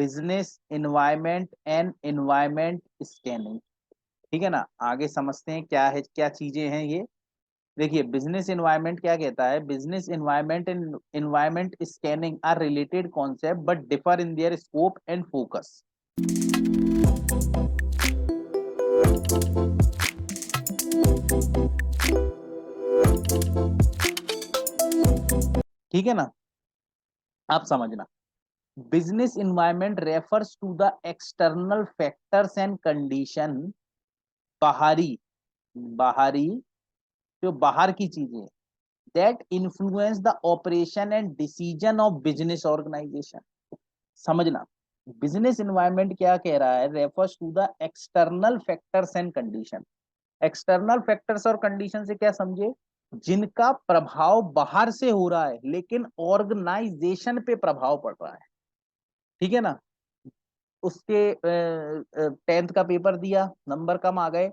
Business environment and environment scanning. ठीक है ना, आगे समझते हैं क्या है, क्या चीजें हैं ये। देखिए बिजनेस इन्वायरमेंट क्या कहता है, business environment and environment scanning are related concept but differ in their scope and focus. ठीक है ना, आप समझना। Business environment refers to the external factors and condition, बाहरी बाहरी जो बाहर की चीजें, that influence the operation and decision of business organization. समझना, बिजनेस इन्वायरमेंट क्या कह रहा है, refers to the external factors and condition. External factors और कंडीशन से क्या समझे, जिनका प्रभाव बाहर से हो रहा है लेकिन ऑर्गेनाइजेशन पे प्रभाव पड़ रहा है। ठीक है ना, उसके 10th का पेपर दिया, नंबर कम आ गए,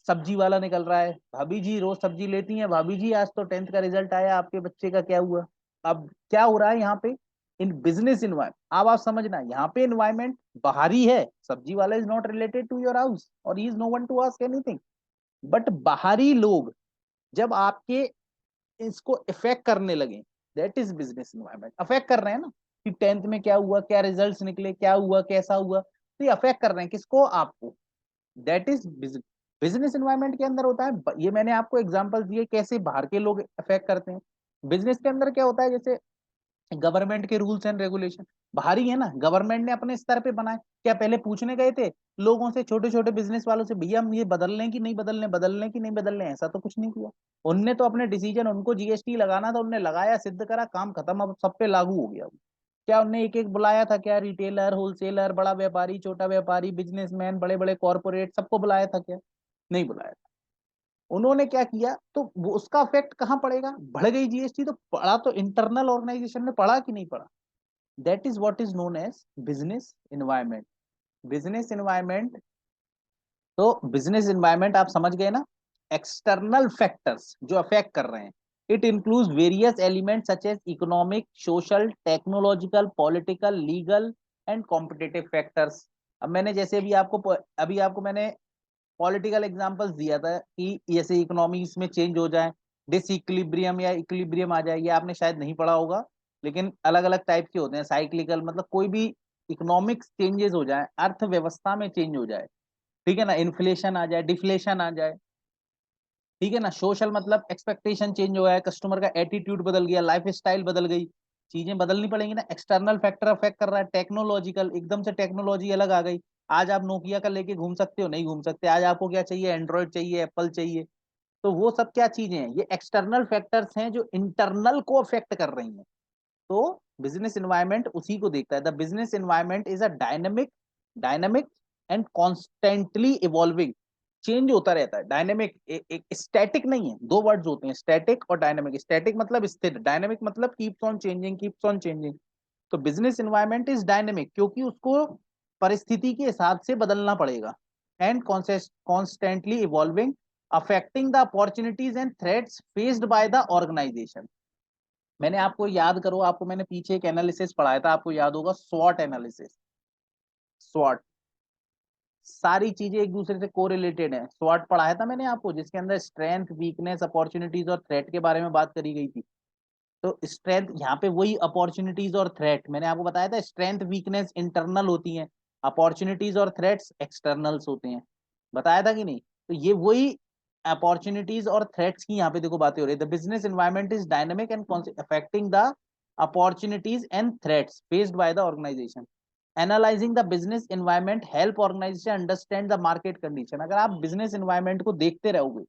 सब्जी वाला निकल रहा है, भाभी जी रोज सब्जी लेती हैं, भाभी जी आज तो 10th का रिजल्ट आया, आपके बच्चे का क्या हुआ। अब क्या हो रहा है यहाँ पे, इन बिजनेस इन्वायरमेंट, अब आप समझना यहाँ पे इन्वायरमेंट बाहरी है, सब्जी वाला is not related to your house और he is no one to ask anything, but बाहरी लोग जब आपके इसको इफेक्ट करने लगे, that is business environment. Affect कर रहे हैं ना कि 10th में क्या हुआ, क्या रिजल्ट्स निकले, क्या हुआ, कैसा हुआ, तो ये अफेक्ट कर रहे हैं किसको, आपको, दैट इज बिजनेस इन्वायरमेंट के अंदर होता है। ये मैंने आपको एग्जांपल दिए कैसे बाहर के लोग अफेक्ट करते हैं। बिजनेस के अंदर क्या होता है, जैसे गवर्नमेंट के रूल्स एंड रेगुलेशन बाहरी है ना, गवर्नमेंट ने अपने स्तर पे बनाए, क्या पहले पूछने गए थे लोगों से, छोटे छोटे बिजनेस वालों से, भैया हम ये बदल लें कि नहीं बदलने, बदलने की नहीं बदलने, ऐसा तो कुछ नहीं किया। उनने तो अपने डिसीजन, उनको जीएसटी लगाना था, उनने लगाया, सिद्ध करा, काम खत्म, अब सब पे लागू हो गया। क्या उनने एक एक बुलाया था क्या, रिटेलर, होलसेलर, बड़ा व्यापारी, छोटा व्यापारी, बिजनेसमैन, बड़े बड़े कॉर्पोरेट, सबको बुलाया था क्या, नहीं बुलाया था। उन्होंने क्या किया, तो वो उसका इफेक्ट कहाँ पड़ेगा, बढ़ गई जीएसटी, तो पड़ा तो इंटरनल ऑर्गेनाइजेशन में पड़ा कि नहीं पड़ा, that is what is known as business environment. Business environment, तो बिजनेस इन्वायरमेंट आप समझ गए ना, एक्सटर्नल फैक्टर्स जो अफेक्ट कर रहे हैं, it includes various element such as economic, social, technological, political, legal and competitive factors. अब मैंने जैसे अभी आपको मैंने पॉलिटिकल एग्जांपल्स दिया था कि जैसे इकोनॉमीज में चेंज हो जाए, डिसइक्विलिब्रियम या इक्विलिब्रियम आ जाए, ये आपने शायद नहीं पढ़ा होगा, लेकिन अलग अलग टाइप के होते हैं, साइक्लिकल मतलब कोई भी इकोनॉमिक चेंजेस हो जाए, अर्थव्यवस्था में चेंज हो जाए, ठीक है ना, इन्फ्लेशन आ जाए, डिफ्लेशन आ जाए, ठीक है ना, सोशल मतलब एक्सपेक्टेशन चेंज हो गया, कस्टमर का एटीट्यूड बदल गया, लाइफ स्टाइल बदल गई, चीजें बदलनी पड़ेंगी ना। एक्सटर्नल फैक्टर अफेक्ट कर रहा है, टेक्नोलॉजिकल, एकदम से टेक्नोलॉजी अलग आ गई, आज आप नोकिया का लेके घूम सकते हो, नहीं घूम सकते, आज आपको क्या चाहिए, एंड्रॉइड चाहिए, एप्पल चाहिए, तो वो सब क्या चीजें हैं, ये एक्सटर्नल फैक्टर्स हैं जो इंटरनल को अफेक्ट कर रही हैं। तो बिजनेस इन्वायरमेंट उसी को देखता है, the business environment is a dynamic, dynamic and constantly evolving, change होता रहता है, डायनेमिक, एक स्टैटिक नहीं है, दो वर्ड्स होते हैं, स्टैटिक और डायनेमिक। स्टैटिक मतलब स्थिर, डायनेमिक मतलब keeps on changing, keeps on changing. तो बिजनेस इन्वायरमेंट इज डायनेमिक क्योंकि उसको परिस्थिति के हिसाब से बदलना पड़ेगा, and constantly evolving, affecting the opportunities and threats faced by the organization. मैंने आपको याद करो, आपको मैंने पीछे एक एनालिसिस पढ़ाया था, आपको याद होगा, स्वॉट एनालिसिस। स्वॉट, सारी चीजें एक दूसरे से कोरिलेटेड है, स्वॉट पढ़ाया था मैंने आपको, जिसके अंदर स्ट्रेंथ, वीकनेस, अपॉर्चुनिटीज और थ्रेट के बारे में बात करी गई थी। तो स्ट्रेंथ यहाँ पे वही, अपॉर्चुनिटीज और थ्रेट मैंने आपको बताया था, स्ट्रेंथ वीकनेस इंटरनल होती हैं, अपॉर्चुनिटीज और थ्रेट्स एक्सटर्नल्स होते हैं, बताया था कि नहीं। तो ये वही अपॉर्चुनिटीज और थ्रेट्स की यहाँ पे देखो बातें हो रही है। The business environment is dynamic and affecting the opportunities and threats faced by the organization. Analyzing the business environment help organization understand the market condition. अगर आप बिजनेस एनवायरनमेंट को देखते रहोगे,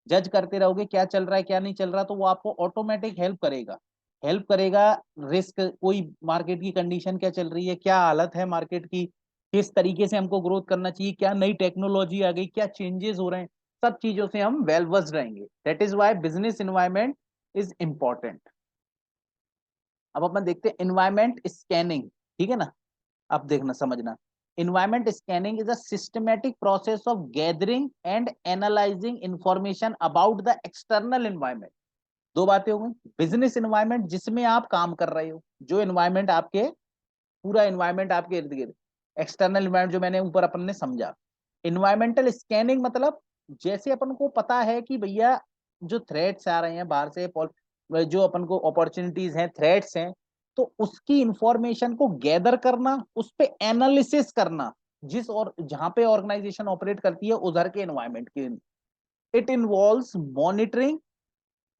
जज करते रहोगे क्या चल रहा है क्या नहीं चल रहा, तो वो आपको ऑटोमेटिक हेल्प करेगा, हेल्प करेगा। रिस्क, कोई मार्केट की कंडीशन क्या चल रही है, क्या हालत है मार्केट की, किस तरीके से हमको ग्रोथ करना चाहिए, क्या नई टेक्नोलॉजी आ गई, क्या चेंजेस हो रहे हैं, सब चीजों से हम वेल वर्स्ड रहेंगे। That is why business environment is important. अब अपन देखते हैं एनवायरनमेंट स्कैनिंग, ठीक है ना। अब देखना समझना, environment scanning is a systematic process of gathering and analyzing information about the external environment। दो बातें हो गई, बिजनेस एनवायरनमेंट जिसमें आप काम कर रहे हो, जो एनवायरनमेंट आपके पूरा एनवायरमेंट आपके इर्द गिर्द, एक्सटर्नल एनवायरमेंट जो मैंने ऊपर अपन ने समझा। इन्वायरमेंटल स्कैनिंग मतलब जैसे अपन को पता है कि भैया जो थ्रेट्स आ रहे हैं बाहर से, जो अपन को अपॉर्चुनिटीज हैं, थ्रेट्स हैं, तो उसकी इंफॉर्मेशन को गैदर करना, उस पे एनालिसिस करना, जिस और जहां पे ऑर्गेनाइजेशन ऑपरेट करती है उधर के एनवायरमेंट के। इट इन्वॉल्व्स मॉनिटरिंग,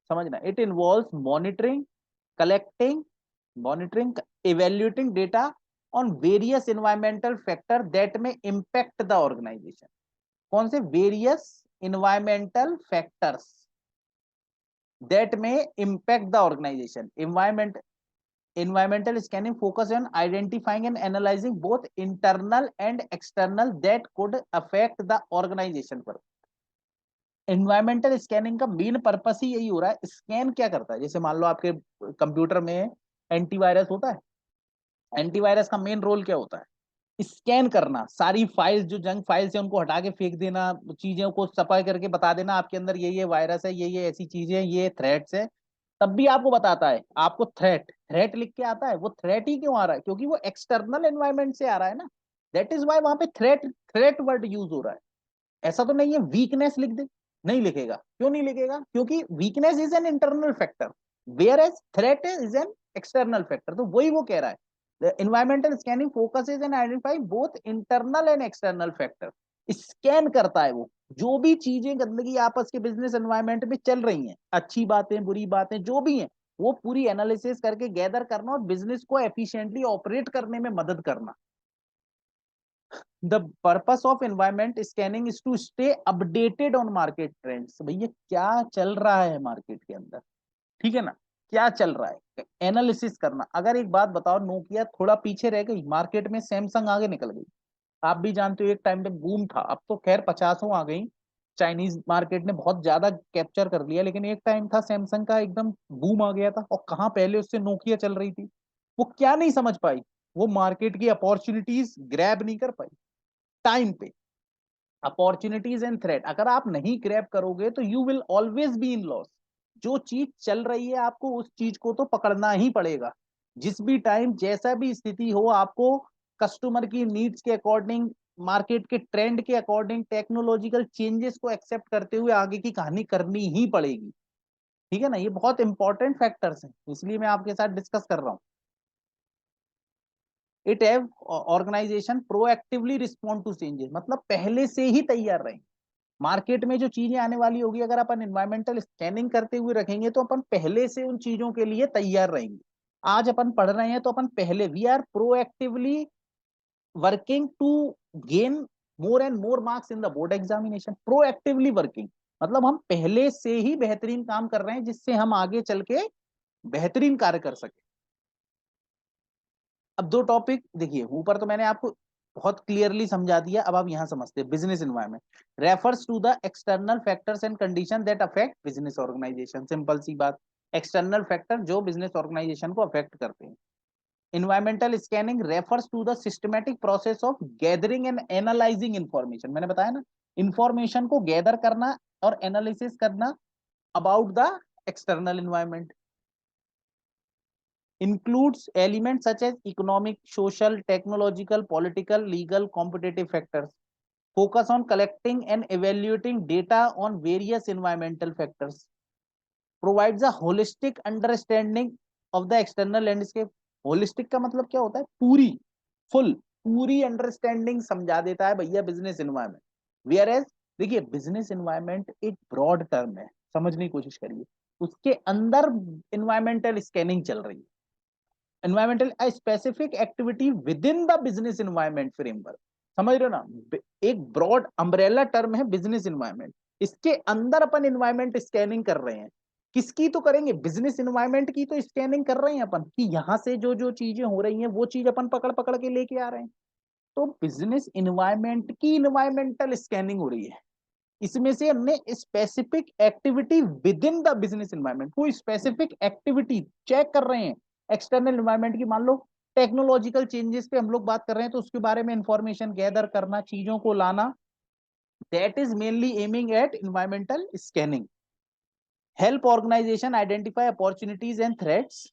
समझना, it involves monitoring, collecting, monitoring, evaluating data on various environmental factor that may impact the organization। कौन से? various environmental factors that may impact the organization। environmental scanning focus on identifying and analyzing both internal and external that could affect the organization पर। Environmental scanning का main purpose ही यही हो रहा है। Scan क्या करता है? जैसे मान लो आपके कंप्यूटर में एंटीवायरस होता है, एंटीवायरस का मेन रोल क्या होता है? स्कैन करना, सारी फाइल्स जो जंक फाइल्स है उनको हटा के फेंक देना, चीजों को सफाई करके बता देना आपके अंदर ये वायरस है, ये ऐसी चीजें, ये थ्रेट्स है। तब भी आपको बताता है, आपको थ्रेट थ्रेट लिख के आता है। वो थ्रेट ही क्यों आ रहा है? क्योंकि वो एक्सटर्नल एनवायरमेंट से आ रहा है ना। दैट इज वाई वहां पे थ्रेट थ्रेट वर्ड यूज हो रहा है। ऐसा तो नहीं है वीकनेस लिख दे, नहीं लिखेगा। क्यों नहीं लिखेगा? क्योंकि weakness is an internal factor, whereas threat is an external factor. तो वही वो कह रहा है, the environmental scanning focuses and identify both internal and external factor. Scan करता है वो जो भी चीजें गंदगी आपस के बिजनेस एनवायरमेंट में चल रही हैं, अच्छी बातें बुरी बातें जो भी हैं, वो पूरी एनालिसिस करके गैदर करना और बिजनेस को एफिशिएंटली ऑपरेट करने में मदद करना। The purpose of environment scanning is to stay updated on market trends. भैया क्या चल रहा है मार्केट के अंदर, ठीक है ना, क्या चल रहा है, एनालिसिस करना। अगर एक बात बताओ, नोकिया थोड़ा पीछे रह गई मार्केट में, सैमसंग आगे निकल गई। आप भी जानते हो एक टाइम पे बूम था, अब तो खैर 50 आ गई, चाइनीज मार्केट ने बहुत ज्यादा कैप्चर कर लिया, लेकिन एक टाइम था सैमसंग का एकदम बूम आ गया था। और कहाँ पहले उससे नोकिया चल रही थी। वो क्या नहीं समझ पाई? वो मार्केट की अपॉर्चुनिटीज ग्रैब नहीं कर पाई टाइम पे। अपॉर्चुनिटीज एंड थ्रेट अगर आप नहीं ग्रैब करोगे तो you will always be in loss. जो चीज चल रही है आपको उस चीज को तो पकड़ना ही पड़ेगा। जिस भी टाइम जैसा भी स्थिति हो, आपको कस्टमर की नीड्स के अकॉर्डिंग, मार्केट के ट्रेंड के अकॉर्डिंग, टेक्नोलॉजिकल चेंजेस को एक्सेप्ट करते हुए आगे की कहानी करनी ही पड़ेगी। ठीक है ना, ये बहुत इंपॉर्टेंट फैक्टर्स हैं, इसलिए मैं आपके साथ डिस्कस कर रहा हूँ। It have organization proactively respond to changes, मतलब पहले से ही तैयार रहें। मार्केट में जो चीजें आने वाली होगी, अगर अपन एनवायरमेंटल स्कैनिंग करते हुए रखेंगे तो अपन पहले से उन चीजों के लिए तैयार रहेंगे। आज अपन पढ़ रहे हैं तो अपन पहले, we are proactively working to gain more and more marks in the board examination. Proactively working मतलब हम पहले से ही बेहतरीन काम कर रहे हैं, जिससे हम आगे चल के बेहतरीन कार्य कर सके। अब दो टॉपिक देखिए, ऊपर तो मैंने आपको बहुत क्लियरली समझा दिया, अब आप यहां समझते हैं। Business environment refers to the external factors and condition that affect business organisation. Simple सी बात, एक्सटर्नल फैक्टर जो बिजनेस ऑर्गेनाइजेशन को अफेक्ट करते हैं। Environmental scanning refers to the systematic process of gathering and analysing information. मैंने बताया ना, information को गैदर करना और एनालिसिस करना about the external environment. includes elements such as economic, social, technological, political, legal, competitive factors. Focus on collecting and evaluating data on various environmental factors. Provides a holistic understanding of the external landscape. Holistic का मतलब क्या होता है? पूरी, full, पूरी understanding समझा देता है भैया बिजनेस एनवायरमेंट। वेयर एज देखिए, बिजनेस एनवायरमेंट एक ब्रॉड टर्म है, समझने की कोशिश करिए। उसके अंदर एनवायरमेंटल स्कैनिंग चल रही है। Environmental a specific activity within the business environment framework। समझ रहे हो ना, एक ब्रॉड अम्ब्रेला टर्म है बिजनेस एनवायरमेंट, इसके अंदर अपन एनवायरमेंट स्कैनिंग कर रहे हैं। किसकी तो करेंगे? बिजनेस एनवायरमेंट की तो स्कैनिंग कर रहे हैं अपन, कि यहाँ से जो जो चीजें हो रही हैं वो चीज अपन पकड़ पकड़ के लेके आ रहे हैं। तो बिजनेस एनवायरमेंट की इन्वायरमेंटल स्कैनिंग हो रही है। इसमें से हमने specific activity with in the business environment, कोई स्पेसिफिक एक्टिविटी चेक कर रहे हैं एक्सटर्नल एनवायरमेंट की। मान लो टेक्नोलॉजिकल चेंजेस पे हम लोग बात कर रहे हैं, तो उसके बारे में इंफॉर्मेशन गैदर करना, चीजों को लाना, that is mainly aiming at environmental scanning. Help organization identify opportunities and threats.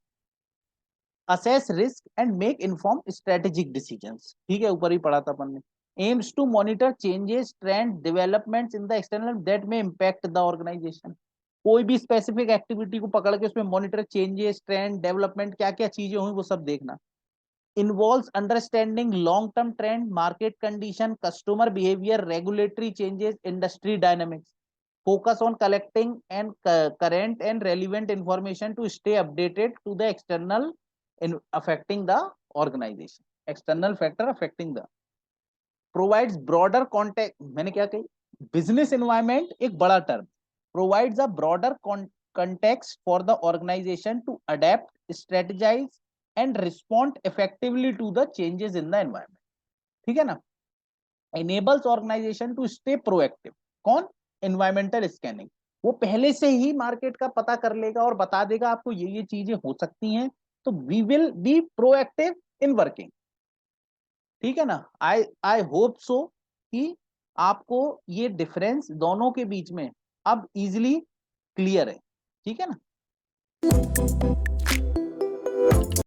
assess risk and make informed strategic decisions. ठीक है, ऊपर ही पढ़ा था अपन ने. Aims to monitor changes, trend, developments in the external that may impact the organization. कोई भी specific activity को पकड़ के उसमें मॉनिटर, चेंजेस, ट्रेंड, डेवलपमेंट, क्या क्या चीजें हुई वो सब देखना. Involves understanding long term trend, market condition, customer behavior, regulatory changes, industry dynamics. Focus on collecting and current and relevant information to stay updated to the external in affecting the organization. External factor affecting the. Provides broader context. मैंने क्या कही? Business environment एक बड़ा term. Provides a broader context for the organization to adapt, strategize and respond effectively to the changes in the environment. ठीक है ना? Enables organization to stay proactive. कौन? Environmental scanning. वो पहले से ही मार्केट का पता कर लेगा और बता देगा आपको ये चीजें हो सकती हैं, तो we will be proactive in working. ठीक है ना? आई होप सो कि आपको ये डिफरेंस दोनों के बीच में अब इजीली क्लियर है. ठीक है ना?